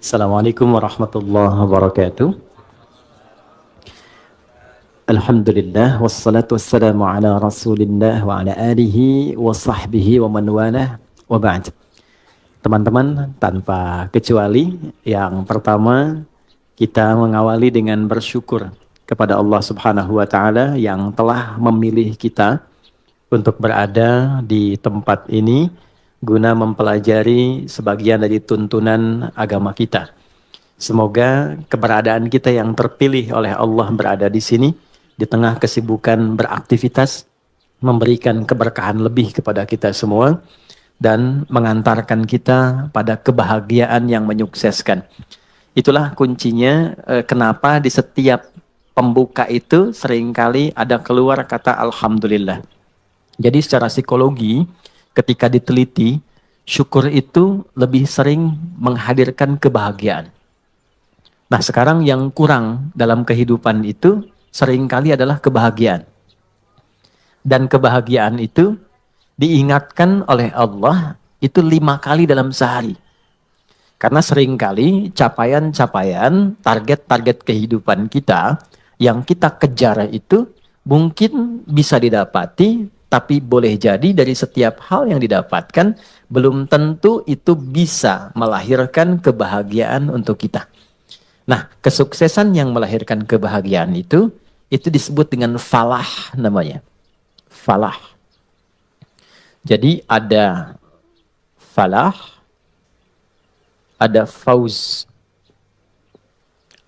Assalamualaikum warahmatullahi wabarakatuh. Alhamdulillah wassalatu wassalamu ala Rasulillah wa ala alihi wa sahbihi wa man walah wa ba'd. Teman-teman, tanpa kecuali yang pertama kita mengawali dengan bersyukur kepada Allah Subhanahu wa taala yang telah memilih kita untuk berada di tempat ini guna mempelajari sebagian dari tuntunan agama kita. Semoga keberadaan kita yang terpilih oleh Allah berada di sini di tengah kesibukan beraktivitas memberikan keberkahan lebih kepada kita semua dan mengantarkan kita pada kebahagiaan yang menyukseskan. Itulah kuncinya kenapa di setiap pembuka itu seringkali ada keluar kata Alhamdulillah. Jadi secara psikologi ketika diteliti, syukur itu lebih sering menghadirkan kebahagiaan. Nah, sekarang yang kurang dalam kehidupan itu seringkali adalah kebahagiaan. Dan kebahagiaan itu diingatkan oleh Allah itu 5 kali dalam sehari. Karena seringkali capaian-capaian, target-target kehidupan kita yang kita kejar itu mungkin bisa didapati, tapi boleh jadi dari setiap hal yang didapatkan belum tentu itu bisa melahirkan kebahagiaan untuk kita. Nah, kesuksesan yang melahirkan kebahagiaan itu disebut dengan falah namanya. Falah. Jadi ada falah, ada fauz,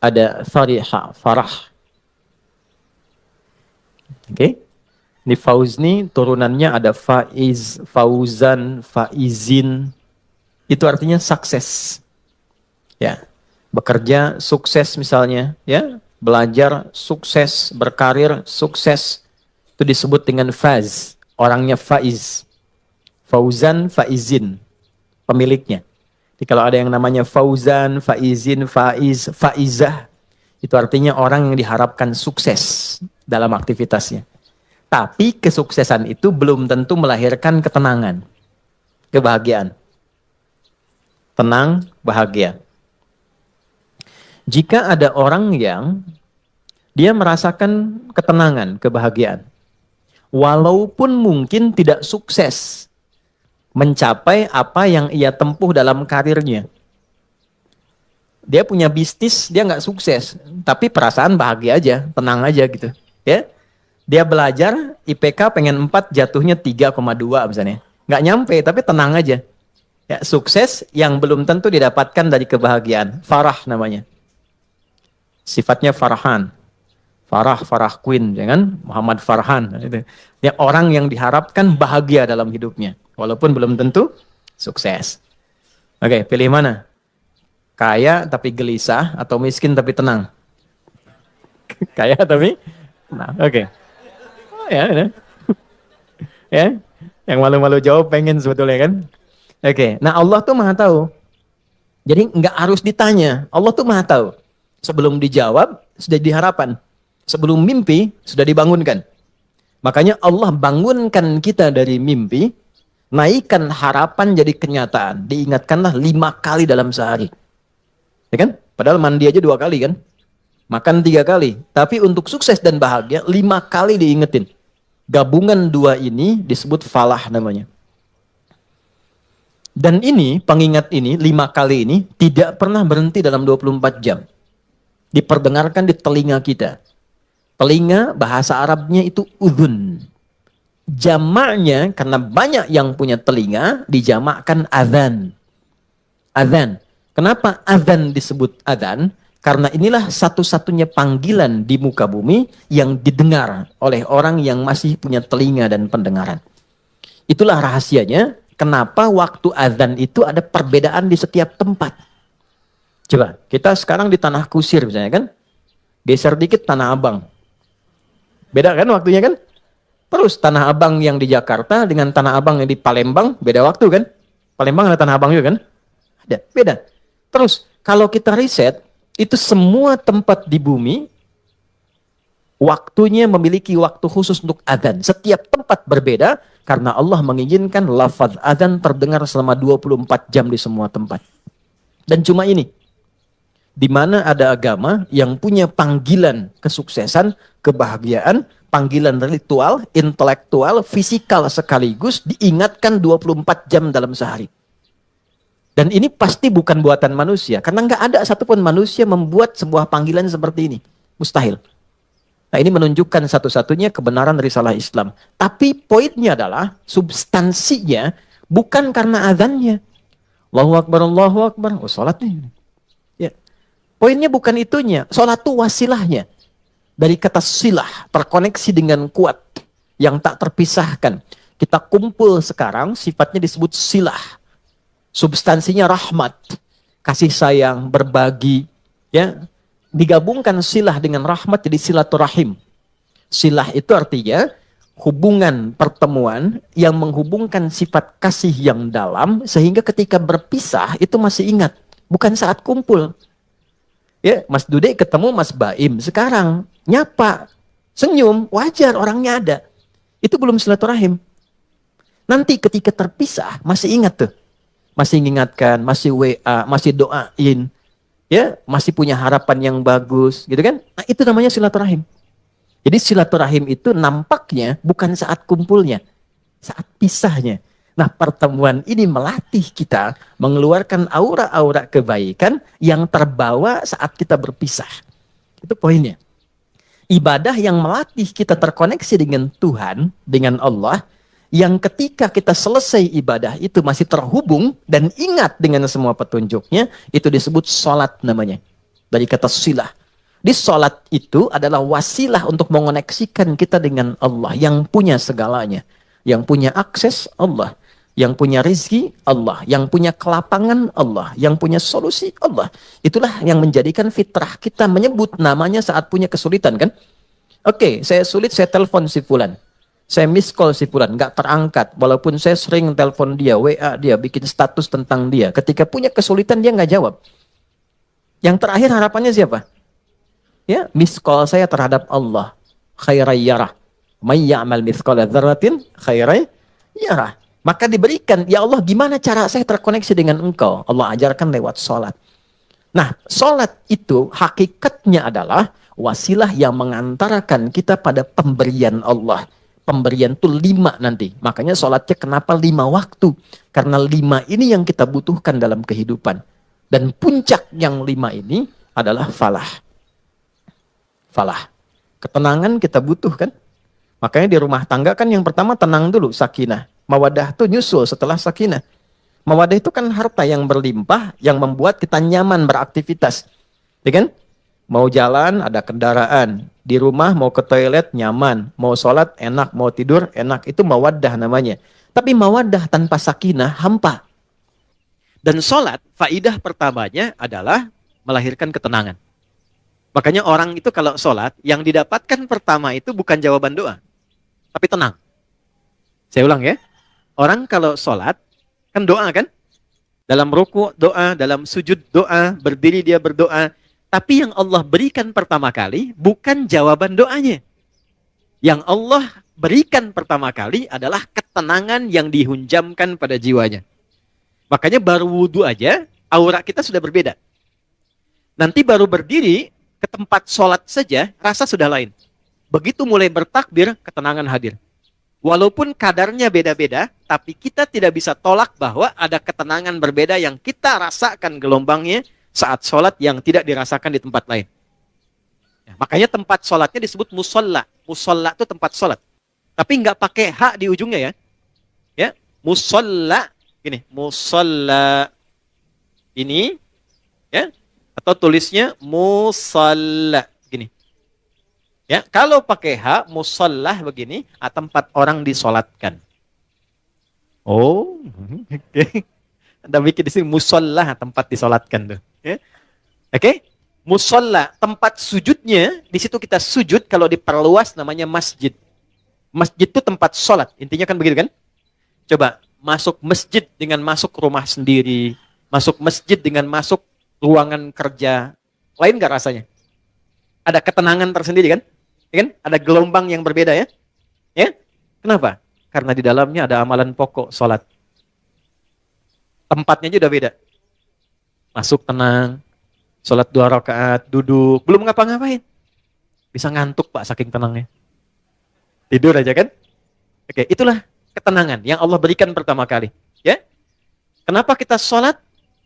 ada fariha, farah. Oke? Ini fauz nih turunannya ada faiz, fauzan, faizin. Itu artinya sukses. Ya. Bekerja sukses misalnya, ya. Belajar sukses, berkarir sukses. Itu disebut dengan faz. Orangnya faiz. Fauzan, faizin. Pemiliknya. Jadi kalau ada yang namanya fauzan, faizin, faiz, faizah, itu artinya orang yang diharapkan sukses dalam aktivitasnya. Tapi kesuksesan itu belum tentu melahirkan ketenangan, kebahagiaan. Tenang, bahagia. Jika ada orang yang dia merasakan ketenangan, kebahagiaan, walaupun mungkin tidak sukses mencapai apa yang ia tempuh dalam karirnya. Dia punya bisnis, dia nggak sukses, tapi perasaan bahagia aja, tenang aja gitu. Ya. Dia belajar, IPK pengen 4, jatuhnya 3,2 misalnya. Nggak nyampe, tapi tenang aja. Ya, sukses yang belum tentu didapatkan dari kebahagiaan. Farah namanya. Sifatnya Farhan. Farah Queen, jangan Muhammad Farhan. Ya, orang yang diharapkan bahagia dalam hidupnya. Walaupun belum tentu sukses. Oke, pilih mana? Kaya tapi gelisah atau miskin tapi tenang? Kaya tapi tenang. Oke. Ya, ya, yang malu-malu jawab pengen sebetulnya kan. Oke, nah Allah tuh maha tahu. Jadi nggak harus ditanya, Allah tuh maha tahu. Sebelum dijawab sudah diharapan, sebelum mimpi sudah dibangunkan. Makanya Allah bangunkan kita dari mimpi, naikkan harapan jadi kenyataan. Diingatkanlah 5 kali dalam sehari, ya kan? Padahal mandi aja 2 kali kan, makan 3 kali. Tapi untuk sukses dan bahagia 5 kali diingetin. Gabungan 2 ini disebut falah namanya. Dan ini, pengingat ini, 5 kali ini, tidak pernah berhenti dalam 24 jam. Diperdengarkan di telinga kita. Telinga, bahasa Arabnya itu udhun. Jamaknya, karena banyak yang punya telinga, dijamakkan adhan. Adhan. Kenapa adhan disebut adhan? Karena inilah satu-satunya panggilan di muka bumi yang didengar oleh orang yang masih punya telinga dan pendengaran. Itulah rahasianya kenapa waktu azan itu ada perbedaan di setiap tempat. Coba, kita sekarang di Tanah Kusir misalnya kan, geser dikit Tanah Abang. Beda kan waktunya kan? Terus Tanah Abang yang di Jakarta dengan Tanah Abang yang di Palembang, beda waktu kan? Palembang ada Tanah Abang juga kan? Ada, beda. Terus, kalau kita riset, itu semua tempat di bumi waktunya memiliki waktu khusus untuk adzan. Setiap tempat berbeda karena Allah mengizinkan lafaz adzan terdengar selama 24 jam di semua tempat. Dan cuma ini. Di mana ada agama yang punya panggilan kesuksesan, kebahagiaan, panggilan ritual, intelektual, fisikal sekaligus, diingatkan 24 jam dalam sehari. Dan ini pasti bukan buatan manusia, karena nggak ada satupun manusia membuat sebuah panggilan seperti ini. Mustahil. Nah, ini menunjukkan satu-satunya kebenaran risalah Islam. Tapi poinnya adalah, substansinya bukan karena azannya. Allahu Akbar, oh sholat nih. Ya. Poinnya bukan itunya, sholat itu wasilahnya. Dari kata silah, terkoneksi dengan kuat, yang tak terpisahkan. Kita kumpul sekarang, sifatnya disebut silah. Substansinya rahmat, kasih sayang, berbagi, ya. Digabungkan silah dengan rahmat jadi silaturahim. Silah itu artinya hubungan pertemuan yang menghubungkan sifat kasih yang dalam sehingga ketika berpisah itu masih ingat, bukan saat kumpul. Ya, Mas Dude ketemu Mas Baim sekarang, nyapa, senyum, wajar orangnya ada. Itu belum silaturahim. Nanti ketika terpisah masih ingat tuh. Masih mengingatkan, masih WA, masih doain, ya, masih punya harapan yang bagus, gitu kan? Nah, itu namanya silaturahim. Jadi silaturahim itu nampaknya bukan saat kumpulnya, saat pisahnya. Nah, pertemuan ini melatih kita mengeluarkan aura-aura kebaikan yang terbawa saat kita berpisah. Itu poinnya. Ibadah yang melatih kita terkoneksi dengan Tuhan, dengan Allah, yang ketika kita selesai ibadah itu masih terhubung dan ingat dengan semua petunjuknya, itu disebut sholat namanya. Dari kata silah. Di sholat itu adalah wasilah untuk mengoneksikan kita dengan Allah yang punya segalanya. Yang punya akses Allah. Yang punya rizki Allah. Yang punya kelapangan Allah. Yang punya solusi Allah. Itulah yang menjadikan fitrah kita menyebut namanya saat punya kesulitan kan. Oke, saya sulit, saya telepon si fulan. Saya miss call si fulan, nggak terangkat. Walaupun saya sering telepon dia, WA dia, bikin status tentang dia. Ketika punya kesulitan dia nggak jawab. Yang terakhir harapannya siapa? Ya, miss call saya terhadap Allah. Khairai yarah. May ya'mal mithqala dzarratin khairai yarah. Maka diberikan, ya Allah gimana cara saya terkoneksi dengan engkau? Allah ajarkan lewat sholat. Nah, sholat itu hakikatnya adalah wasilah yang mengantarkan kita pada pemberian Allah. Pemberian itu 5 nanti. Makanya sholatnya kenapa 5 waktu? Karena 5 ini yang kita butuhkan dalam kehidupan. Dan puncak yang 5 ini adalah falah. Falah. Ketenangan kita butuhkan. Makanya di rumah tangga kan yang pertama tenang dulu, sakinah. Mawadah itu nyusul setelah sakinah. Mawadah itu kan harta yang berlimpah, yang membuat kita nyaman beraktivitas. Ya kan? Mau jalan, ada kendaraan. Di rumah mau ke toilet, nyaman. Mau sholat, enak. Mau tidur, enak. Itu mawaddah namanya. Tapi mawaddah tanpa sakinah, hampa. Dan sholat, faidah pertamanya adalah melahirkan ketenangan. Makanya orang itu kalau sholat, yang didapatkan pertama itu bukan jawaban doa. Tapi tenang. Saya ulang ya. Orang kalau sholat, kan doa kan? Dalam ruku doa, dalam sujud doa, berdiri dia berdoa. Tapi yang Allah berikan pertama kali bukan jawaban doanya. Yang Allah berikan pertama kali adalah ketenangan yang dihunjamkan pada jiwanya. Makanya baru wudhu aja, aura kita sudah berbeda. Nanti baru berdiri ke tempat sholat saja, rasa sudah lain. Begitu mulai bertakbir, ketenangan hadir. Walaupun kadarnya beda-beda, tapi kita tidak bisa tolak bahwa ada ketenangan berbeda yang kita rasakan gelombangnya saat sholat yang tidak dirasakan di tempat lain. Ya, makanya tempat sholatnya disebut musolla. Musolla itu tempat sholat. Tapi nggak pakai hak di ujungnya ya. Ya, musolla, gini, musolla ini, ya, atau tulisnya musalla, gini. Ya, kalau pakai hak, musollah begini, tempat orang disolatkan. Oh, oke. Okay. Anda bikin di sini musollah, tempat disolatkan tuh. Ya. Oke, okay? Musollah, tempat sujudnya, di situ kita sujud, kalau diperluas namanya masjid. Masjid itu tempat sholat, intinya kan begitu kan? Coba, masuk masjid dengan masuk rumah sendiri, masuk masjid dengan masuk ruangan kerja, lain nggak rasanya? Ada ketenangan tersendiri kan? Ya kan? Ada gelombang yang berbeda ya? Ya? Kenapa? Karena di dalamnya ada amalan pokok, sholat. Tempatnya juga beda. Masuk tenang, Sholat 2 rakaat, duduk, belum ngapa-ngapain. Bisa ngantuk Pak, saking tenangnya. Tidur aja kan? Oke, itulah ketenangan yang Allah berikan pertama kali. Ya, kenapa kita sholat?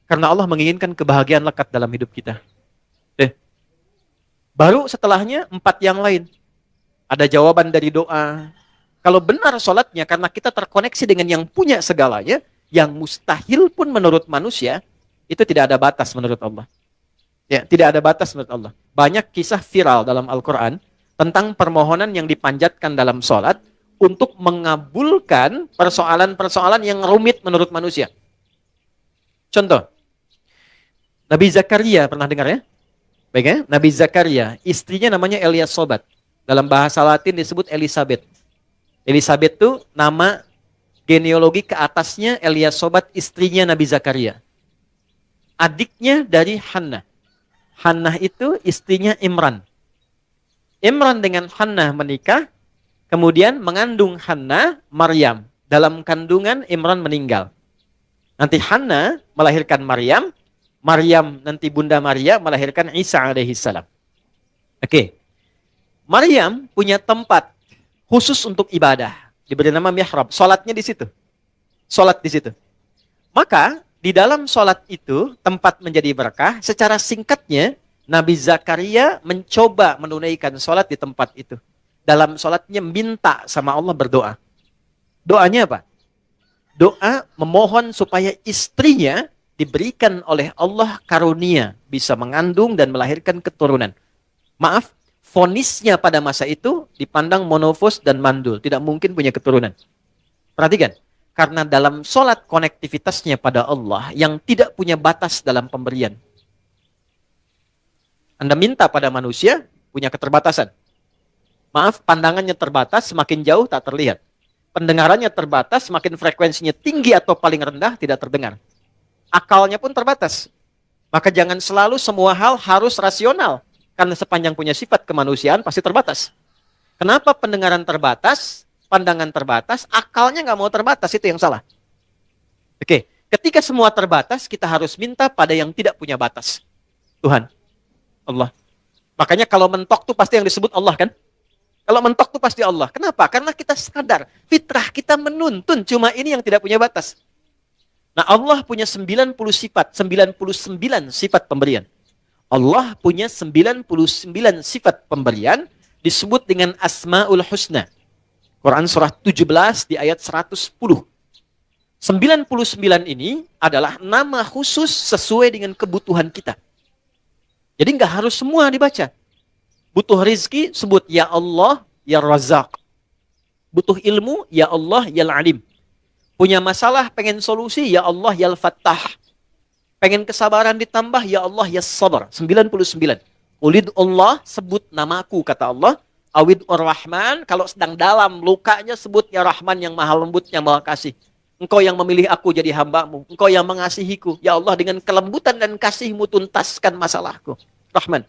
Karena Allah menginginkan kebahagiaan lekat dalam hidup kita. Baru setelahnya 4 yang lain. Ada jawaban dari doa. Kalau benar sholatnya karena kita terkoneksi dengan yang punya segalanya, yang mustahil pun menurut manusia, itu tidak ada batas menurut Allah. Ya, tidak ada batas menurut Allah. Banyak kisah viral dalam Al-Quran tentang permohonan yang dipanjatkan dalam sholat untuk mengabulkan persoalan-persoalan yang rumit menurut manusia. Contoh, Nabi Zakaria, pernah dengar ya? Baik ya? Nabi Zakaria, istrinya namanya Eliasobat. Dalam bahasa Latin disebut Elizabeth. Elizabeth itu nama genealogi ke atasnya Eliasobat, istrinya Nabi Zakaria. Adiknya dari Hannah. Hannah itu istrinya Imran. Imran dengan Hannah menikah, kemudian mengandung Hannah, Maryam. Dalam kandungan Imran meninggal. Nanti Hannah melahirkan Maryam, Maryam nanti Bunda Maria melahirkan Isa alaihissalam. Oke. Maryam punya tempat khusus untuk ibadah. Diberi nama mihrab. Salatnya di situ. Salat di situ. Maka di dalam salat itu tempat menjadi berkah. Secara singkatnya Nabi Zakaria mencoba menunaikan salat di tempat itu. Dalam salatnya minta sama Allah berdoa. Doanya apa? Doa memohon supaya istrinya diberikan oleh Allah karunia bisa mengandung dan melahirkan keturunan. Maaf, vonisnya pada masa itu dipandang monofos dan mandul, tidak mungkin punya keturunan. Perhatikan, karena dalam sholat konektivitasnya pada Allah yang tidak punya batas dalam pemberian. Anda minta pada manusia, punya keterbatasan. Maaf, pandangannya terbatas, semakin jauh tak terlihat. Pendengarannya terbatas, semakin frekuensinya tinggi atau paling rendah, tidak terdengar. Akalnya pun terbatas. Maka jangan selalu semua hal harus rasional. Karena sepanjang punya sifat kemanusiaan pasti terbatas. Kenapa pendengaran terbatas, pandangan terbatas, akalnya nggak mau terbatas, itu yang salah. Oke, ketika semua terbatas, kita harus minta pada yang tidak punya batas. Tuhan, Allah. Makanya kalau mentok tuh pasti yang disebut Allah kan? Kalau mentok tuh pasti Allah. Kenapa? Karena kita sadar, fitrah kita menuntun, cuma ini yang tidak punya batas. Nah, Allah punya 99 sifat pemberian. Allah punya 99 sifat pemberian disebut dengan Asmaul Husna. Quran surah 17 di ayat 110. 99 ini adalah nama khusus sesuai dengan kebutuhan kita. Jadi nggak harus semua dibaca. Butuh rizki, sebut Ya Allah, Ya Razak. Butuh ilmu, Ya Allah, Ya Alim. Punya masalah, pengen solusi, Ya Allah, Ya Fattah. Pengen kesabaran ditambah, Ya Allah, Ya Sabar. 99. Ulid Allah, sebut namaku, kata Allah. Awid Ar-Rahman, kalau sedang dalam lukanya, sebut Ya Rahman yang maha lembut, yang maha kasih. Engkau yang memilih aku jadi hambamu. Engkau yang mengasihiku. Ya Allah, dengan kelembutan dan kasihmu tuntaskan masalahku. Rahman.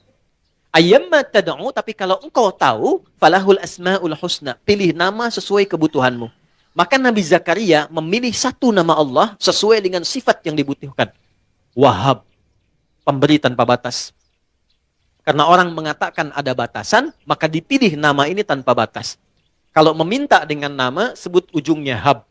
Ayyamma tad'u, tapi kalau engkau tahu, falahul asma'ul husna. Pilih nama sesuai kebutuhanmu. Maka Nabi Zakaria memilih satu nama Allah sesuai dengan sifat yang dibutuhkan. Wahhab, pemberi tanpa batas. Karena orang mengatakan ada batasan, maka dipilih nama ini tanpa batas. Kalau meminta dengan nama, sebut ujungnya hab.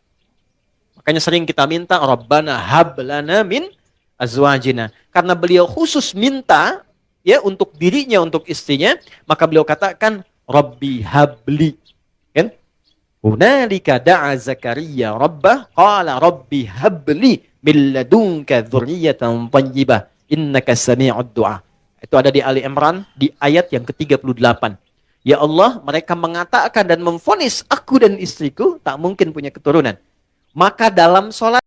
Makanya sering kita minta, Rabbana hab lana min azwajina. Karena beliau khusus minta ya untuk dirinya, untuk istrinya, maka beliau katakan, Rabbi habli. Kan? Hunalika da'a Zakaria Rabbah qala Rabbi habli min ladunka dzurriyyatan thayyibah innaka sami'ud du'a. Itu ada di Ali Imran di ayat yang ke-38. Ya Allah, mereka mengatakan dan memvonis aku dan istriku tak mungkin punya keturunan. Maka dalam sholat